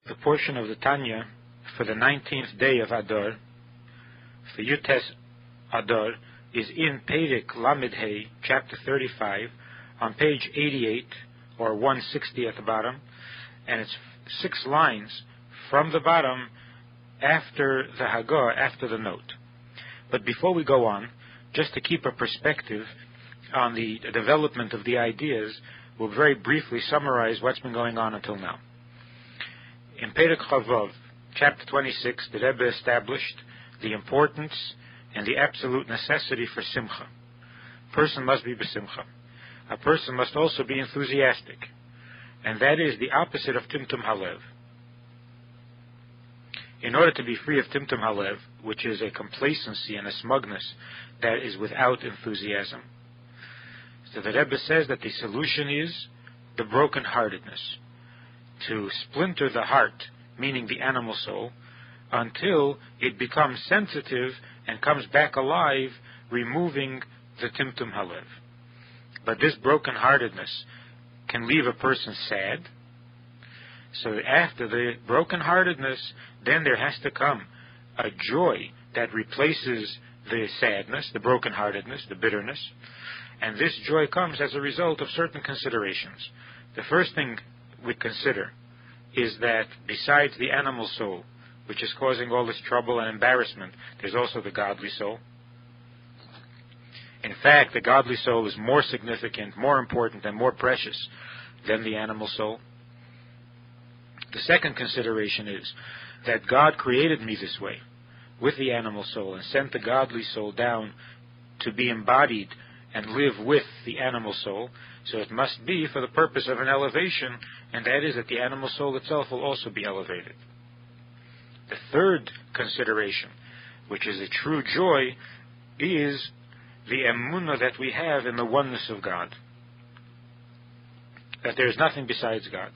The portion of the Tanya for the 19th day of Adar, for Yutes Adar, is in Perek Lamed Hey, chapter 35, on page 88, or 160 at the bottom, and it's 6 lines from the bottom after the Hagah, after the note. But before we go on, just to keep a perspective on the development of the ideas, we'll very briefly summarize what's been going on until now. In Perek Chavav, chapter 26, the Rebbe established the importance and the absolute necessity for simcha. A person must be besimcha. A person must also be enthusiastic, and that is the opposite of timtum halev. In order to be free of timtum halev, which is a complacency and a smugness that is without enthusiasm, so the Rebbe says that the solution is the broken-heartedness, to splinter the heart, meaning the animal soul, until it becomes sensitive and comes back alive, removing the timtum halev. But this broken-heartedness can leave a person sad. So after the broken-heartedness, then there has to come a joy that replaces the sadness, the broken-heartedness, the bitterness. And this joy comes as a result of certain considerations. The first thing we consider is that besides the animal soul, which is causing all this trouble and embarrassment, there's also the godly soul. In fact, the godly soul is more significant, more important, and more precious than the animal soul. The second consideration is that God created me this way, with the animal soul, and sent the godly soul down to be embodied and live with the animal soul. So it must be for the purpose of an elevation, and that is that the animal soul itself will also be elevated. The third consideration, which is a true joy, is the emunah that we have in the oneness of God, that there is nothing besides God,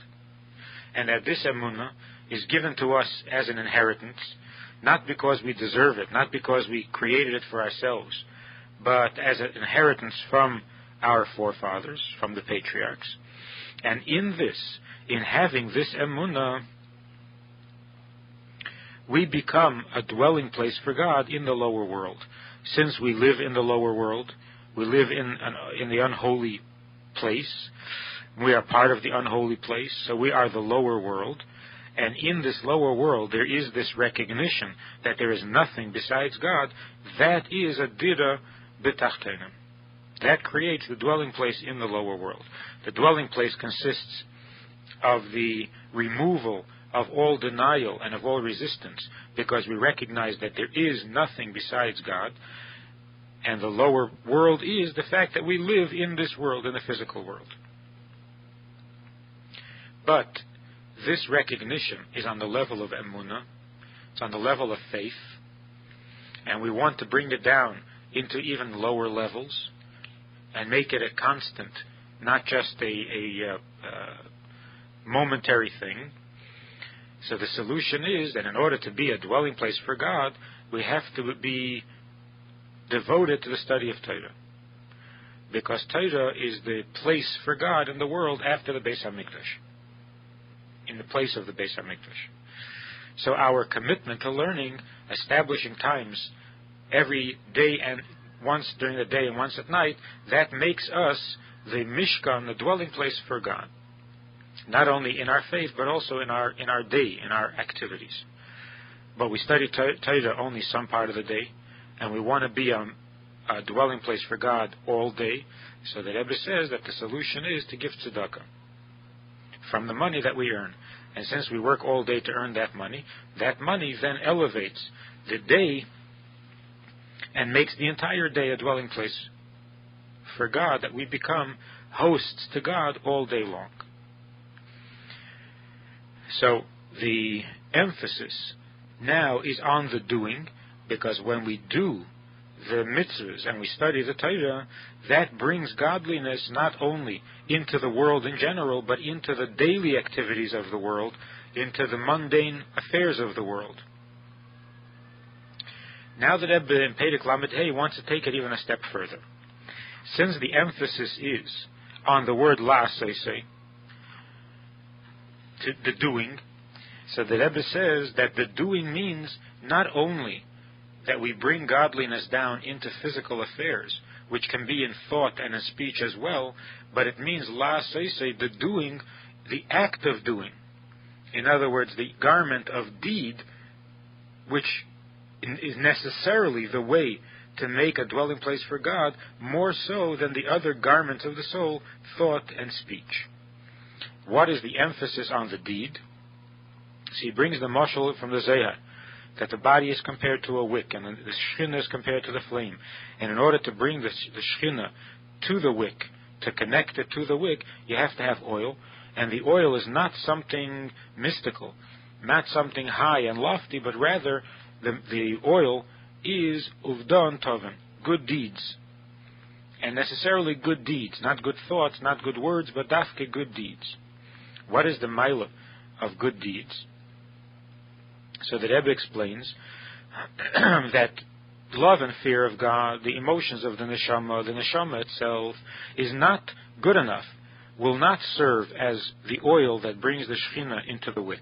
and that this emunah is given to us as an inheritance, not because we deserve it, not because we created it for ourselves, but as an inheritance from our forefathers, from the patriarchs. And in this, in having this emunah, we become a dwelling place for God in the lower world. Since we live in the lower world, we live in the unholy place. We are part of the unholy place, so we are the lower world. And in this lower world, there is this recognition that there is nothing besides God. That is a dira b'tachtenim. That creates the dwelling place in the lower world. The dwelling place consists of the removal of all denial and of all resistance, because we recognize that there is nothing besides God, and the lower world is the fact that we live in this world, in the physical world. But this recognition is on the level of emunah, it's on the level of faith, and we want to bring it down into even lower levels and make it a constant, not just a momentary thing. So the solution is that in order to be a dwelling place for God, we have to be devoted to the study of Torah. Because Torah is the place for God in the world after the Beis HaMikdash, in the place of the Beis HaMikdash. So our commitment to learning, establishing times every day, and once during the day and once at night, that makes us the Mishkan, the dwelling place for God. Not only in our faith, but also in our day, in our activities. But we study Torah only some part of the day, and we want to be a dwelling place for God all day. So the Rebbe says that the solution is to give tzedakah from the money that we earn. And since we work all day to earn that money then elevates the day and makes the entire day a dwelling place for God, that we become hosts to God all day long. So the emphasis now is on the doing, because when we do the mitzvahs and we study the Torah, that brings godliness not only into the world in general, but into the daily activities of the world, into the mundane affairs of the world. Now the Rebbe in Perek Lamed Hey wants to take it even a step further. Since the emphasis is on the word la, the doing, So the Rebbe says that the doing means not only that we bring godliness down into physical affairs, which can be in thought and in speech as well, but it means la seisei, the doing, the act of doing. In other words, the garment of deed, which is necessarily the way to make a dwelling place for God, more so than the other garments of the soul, thought and speech. What is the emphasis on the deed? So he brings the mashal from the Zohar, that the body is compared to a wick, and the Shekhinah is compared to the flame. And in order to bring the Shekhinah to the wick, to connect it to the wick, you have to have oil. And the oil is not something mystical, not something high and lofty, but rather the oil is uvdan tovim, good deeds. And necessarily good deeds, not good thoughts, not good words, but dafke good deeds. What is the milah of good deeds? So the Rebbe explains that love and fear of God, the emotions of the neshama itself, is not good enough, will not serve as the oil that brings the Shekhinah into the wick.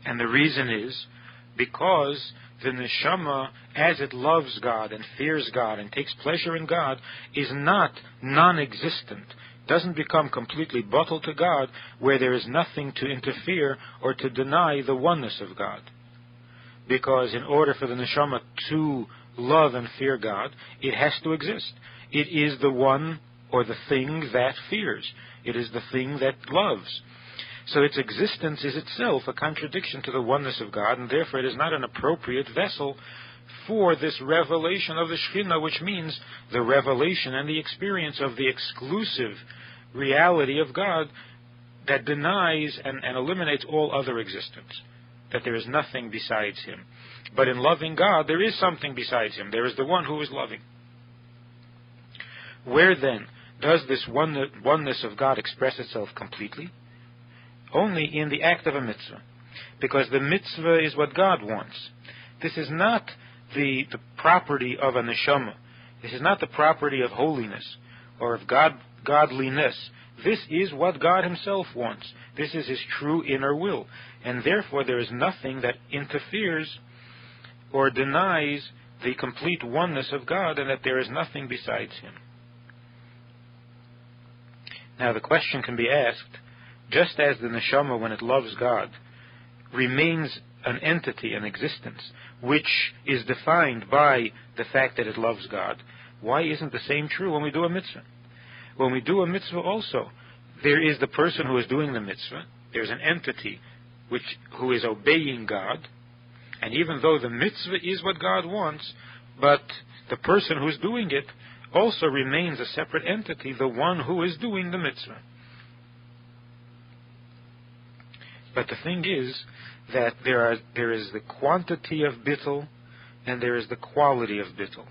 And the reason is because the neshama, as it loves God and fears God and takes pleasure in God, is not non-existent, doesn't become completely bottled to God, where there is nothing to interfere or to deny the oneness of God. Because in order for the neshama to love and fear God, it has to exist. It is the one or the thing that fears. It is the thing that loves. So its existence is itself a contradiction to the oneness of God, and therefore it is not an appropriate vessel for this revelation of the Shekhinah, which means the revelation and the experience of the exclusive reality of God that denies and eliminates all other existence, that there is nothing besides Him. But in loving God, there is something besides Him. There is the one who is loving. Where then does this oneness of God express itself completely? Only in the act of a mitzvah. Because the mitzvah is what God wants. This is not the property of a neshama. This is not the property of holiness or of godliness. This is what God Himself wants. This is His true inner will. And therefore there is nothing that interferes or denies the complete oneness of God, and that there is nothing besides Him. Now the question can be asked, just as the neshama, when it loves God, remains an entity, an existence, which is defined by the fact that it loves God, why isn't the same true when we do a mitzvah? When we do a mitzvah also, there is the person who is doing the mitzvah, there's an entity who is obeying God, and even though the mitzvah is what God wants, but the person who is doing it also remains a separate entity, the one who is doing the mitzvah. But the thing is that there is the quantity of bittul and there is the quality of bittul.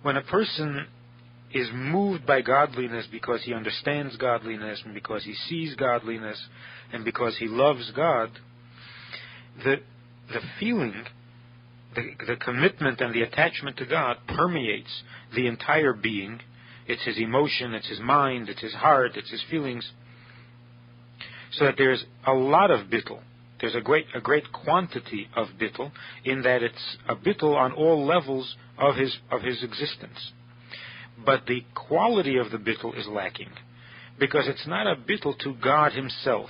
When a person is moved by godliness because he understands godliness and because he sees godliness and because he loves God, the feeling, the commitment and the attachment to God permeates the entire being. It's his emotion, it's his mind, it's his heart, it's his feelings. So that there's a lot of bittul. There's a great quantity of bittul, in that it's a bittul on all levels of his existence. But the quality of the bittul is lacking, because it's not a bittul to God Himself.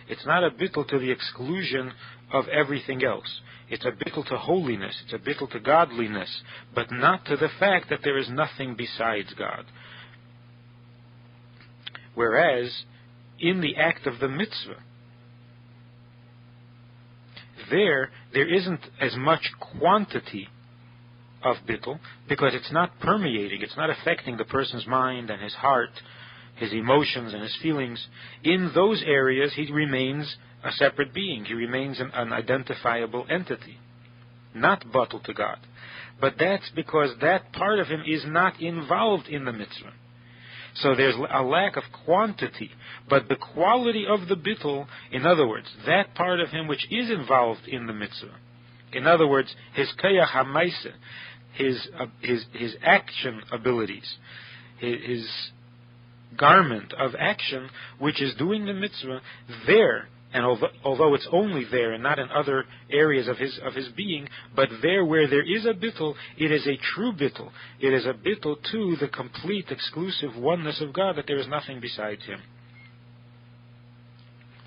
It's not a bittul to the exclusion of everything else. It's a bittul to holiness. It's a bittul to godliness, but not to the fact that there is nothing besides God. Whereas in the act of the mitzvah, there isn't as much quantity of bittul, because it's not permeating, it's not affecting the person's mind and his heart, his emotions and his feelings. In those areas, he remains a separate being. He remains an identifiable entity, not bottled to God. But that's because that part of him is not involved in the mitzvah. So there's a lack of quantity, but the quality of the bittul, in other words, that part of him which is involved in the mitzvah, in other words, his kayach hamaisa, his action abilities, his garment of action, which is doing the mitzvah, there And although it's only there and not in other areas of his being, but there where there is a bittul, it is a true bittul. It is a bittul to the complete, exclusive oneness of God, that there is nothing besides Him.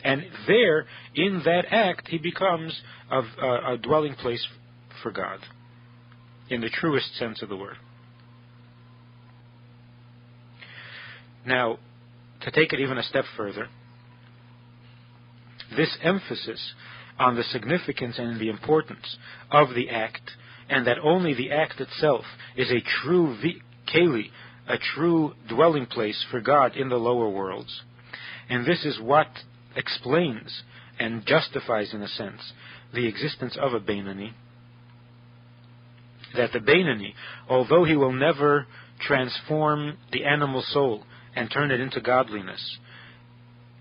And there, in that act, he becomes a dwelling place for God, in the truest sense of the word. Now, to take it even a step further, this emphasis on the significance and the importance of the act, and that only the act itself is a true keli, a true dwelling place for God in the lower worlds. And this is what explains and justifies, in a sense, the existence of a Beinani. That the Beinani, although he will never transform the animal soul and turn it into godliness,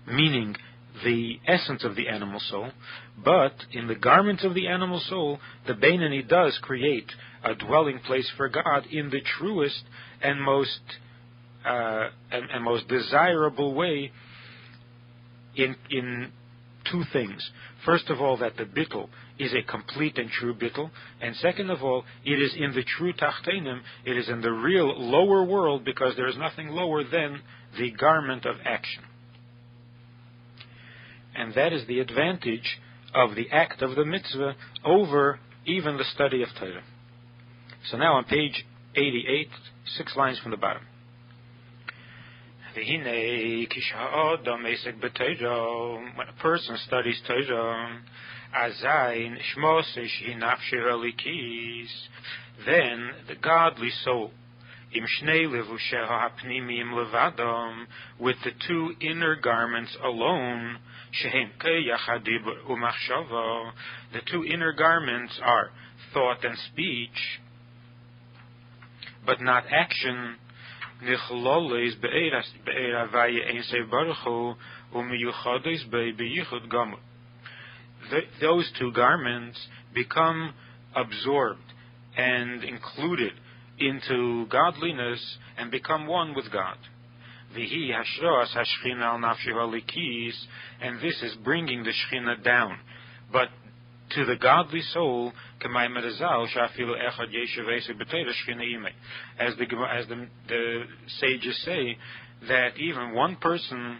meaning the essence of the animal soul, but in the garments of the animal soul, the Beinani does create a dwelling place for God in the truest and most desirable way, in two things. First of all, that the bittul is a complete and true bittul, and second of all, it is in the true tachtenim, it is in the real lower world, because there is nothing lower than the garment of action. And that is the advantage of the act of the mitzvah over even the study of Torah. So now on page 88, 6 lines from the bottom. When a person studies Torah, then the godly soul, with the two inner garments alone, the two inner garments are thought and speech, but not action. Those two garments become absorbed and included into godliness and become one with God. And this is bringing the Shekhinah down. But to the godly soul, as the sages say, that even one person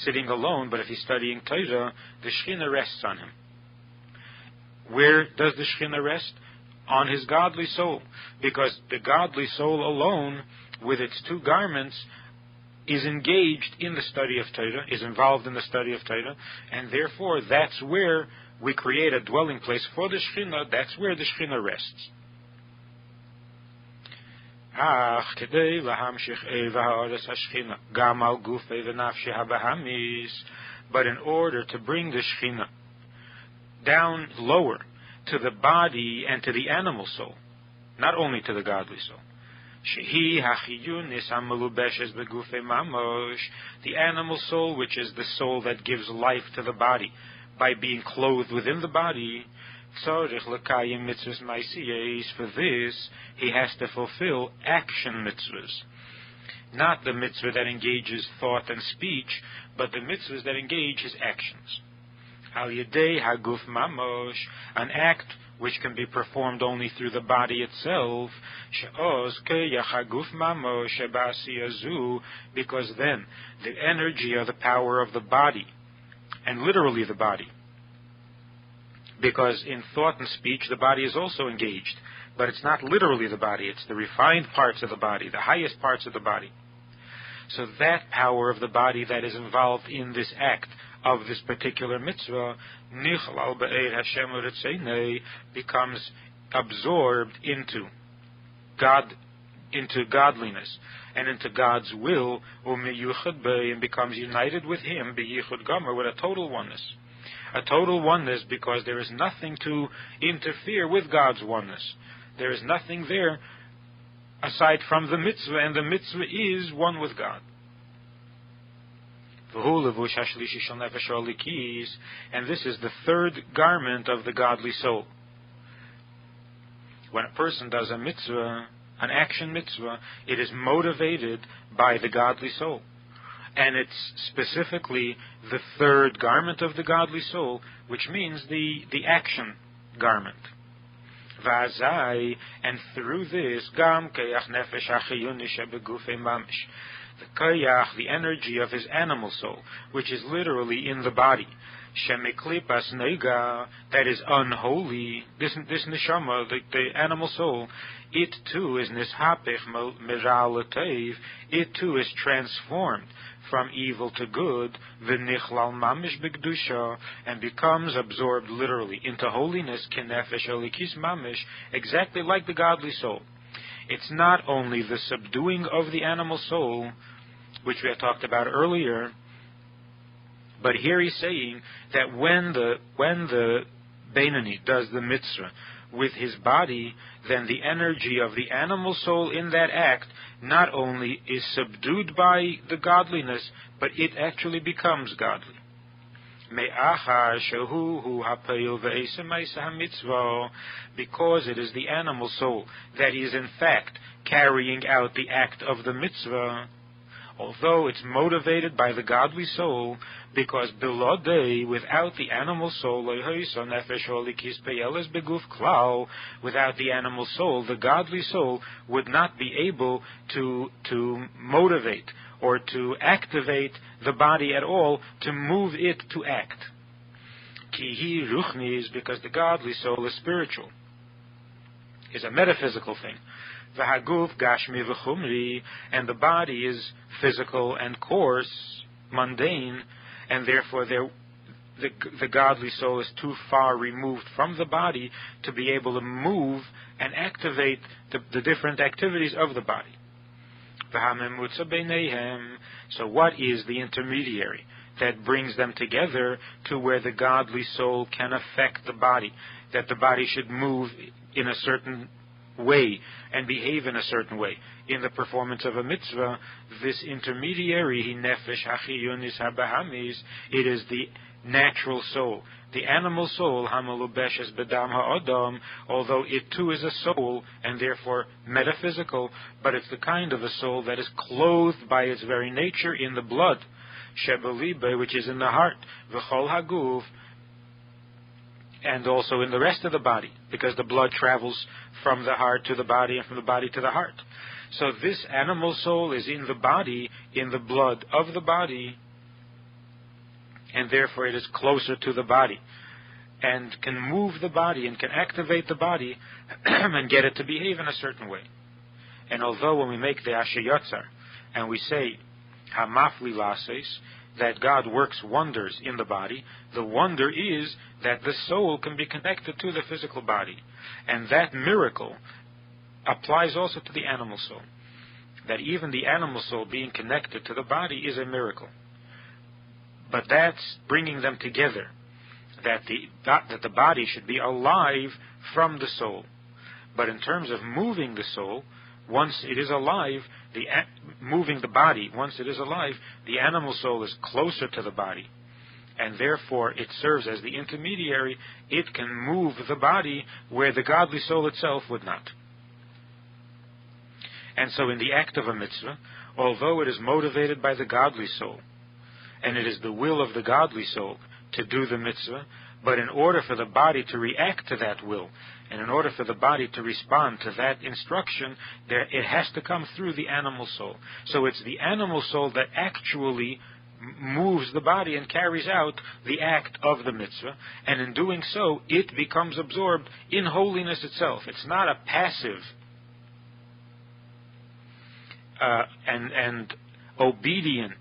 sitting alone, but if he's studying Torah, the Shekhinah rests on him. Where does the Shekhinah rest? On his godly soul. Because the godly soul alone, with its two garments, is engaged in the study of Torah, is involved in the study of Torah, and therefore that's where we create a dwelling place for the Shekhinah. That's where the Shekhinah rests. But in order to bring the Shekhinah down lower to the body and to the animal soul, not only to the godly soul, the animal soul, which is the soul that gives life to the body by being clothed within the body, for this he has to fulfill action mitzvahs. Not the mitzvah that engages thought and speech, but the mitzvahs that engage his actions. Al yedei haguf mamosh, an act which can be performed only through the body itself, because then the energy or the power of the body, and literally the body, because in thought and speech the body is also engaged, but it's not literally the body, it's the refined parts of the body, the highest parts of the body. So that power of the body that is involved in this act of this particular mitzvah, becomes absorbed into God, into godliness, and into God's will, and becomes united with Him, with a total oneness. A total oneness, because there is nothing to interfere with God's oneness. There is nothing there aside from the mitzvah, and the mitzvah is one with God. And this is the third garment of the godly soul. When a person does a mitzvah, an action mitzvah, it is motivated by the godly soul. and it's specifically the third garment of the godly soul, which means the action garment. Vazai, and through this, gam kayach nefesh achiyuni shebegufei mamish, the kayach, the energy of his animal soul, which is literally in the body, shemeklipas nega, that is unholy, this neshama, the animal soul, it too is nishapech meral tev, it too is transformed from evil to good, v'nichlal mamish b'kedusha, and becomes absorbed literally into holiness, kenefesh elikis mamish, exactly like the godly soul. It's not only the subduing of the animal soul, which we had talked about earlier, but here he's saying that when the Beinoni does the mitzvah with his body, then the energy of the animal soul in that act not only is subdued by the godliness, but it actually becomes godly. Because it is the animal soul that is in fact carrying out the act of the mitzvah, although it's motivated by the godly soul, because bilodei, without the animal soul, without the animal soul, the godly soul would not be able to motivate or to activate the body at all, to move it to act. Kihi ruchnis, because the godly soul is spiritual, is a metaphysical thing. V'haguf gashmi v'chumri, and the body is physical and coarse, mundane, and therefore the godly soul is too far removed from the body to be able to move and activate the different activities of the body. So what is the intermediary that brings them together to where the godly soul can affect the body, that the body should move in a certain way and behave in a certain way in the performance of a mitzvah? This intermediary, nefesh hachiyunis habahamis, it is the natural soul, the animal soul, hamalubeshes bedam ha'odam, although it too is a soul and therefore metaphysical, but it's the kind of a soul that is clothed by its very nature in the blood, shebelibe, which is in the heart, v'chol haguf, and also in the rest of the body, because the blood travels from the heart to the body and from the body to the heart. So this animal soul is in the body, in the blood of the body, and therefore it is closer to the body, and can move the body and can activate the body and get it to behave in a certain way. And although when we make the Asher Yotzar and we say Hamafli Lases, that God works wonders in the body, the wonder is that the soul can be connected to the physical body. And that miracle applies also to the animal soul. That even the animal soul being connected to the body is a miracle. But that's bringing them together, that the body should be alive from the soul. But in terms of moving the soul, once it is alive, moving the body, once it is alive, the animal soul is closer to the body, and therefore it serves as the intermediary. It can move the body where the godly soul itself would not. And so in the act of a mitzvah, although it is motivated by the godly soul, and it is the will of the godly soul to do the mitzvah, but in order for the body to react to that will, and in order for the body to respond to that instruction, it has to come through the animal soul. So it's the animal soul that actually moves the body and carries out the act of the mitzvah, and in doing so, it becomes absorbed in holiness itself. It's not a passive and obedient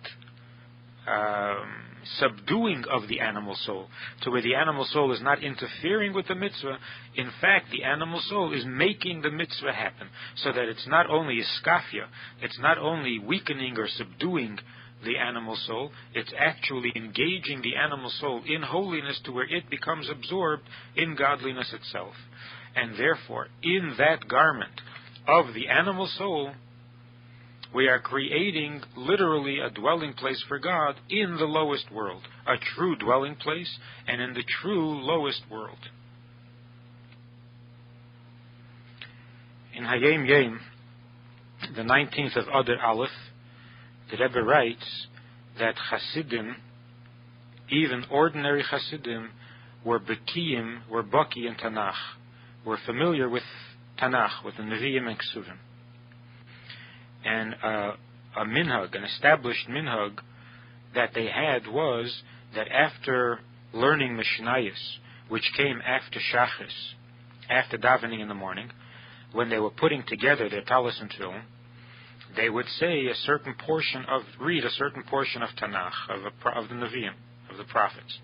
subduing of the animal soul, to where the animal soul is not interfering with the mitzvah. In fact, the animal soul is making the mitzvah happen, so that it's not only iskafia, it's not only weakening or subduing the animal soul, it's actually engaging the animal soul in holiness to where it becomes absorbed in godliness itself. And therefore, in that garment of the animal soul, we are creating literally a dwelling place for God in the lowest world, a true dwelling place, and in the true lowest world. In Hayom Yom, the 19th of Adar Aleph, the Rebbe writes that Hasidim, even ordinary Hasidim, were Bekiyim, were Baki in Tanakh, were familiar with Tanakh, with the Nevi'im and Ksuvim. And a minhag, an established minhag that they had was that after learning Mishnayos, which came after Shachris, after davening in the morning, when they were putting together their talis and tefillin, they would say read a certain portion of Tanakh, of the Nevi'im, of the prophets,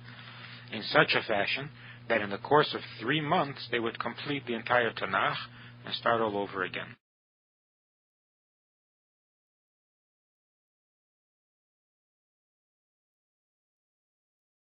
in such a fashion that in the course of 3 months they would complete the entire Tanakh and start all over again.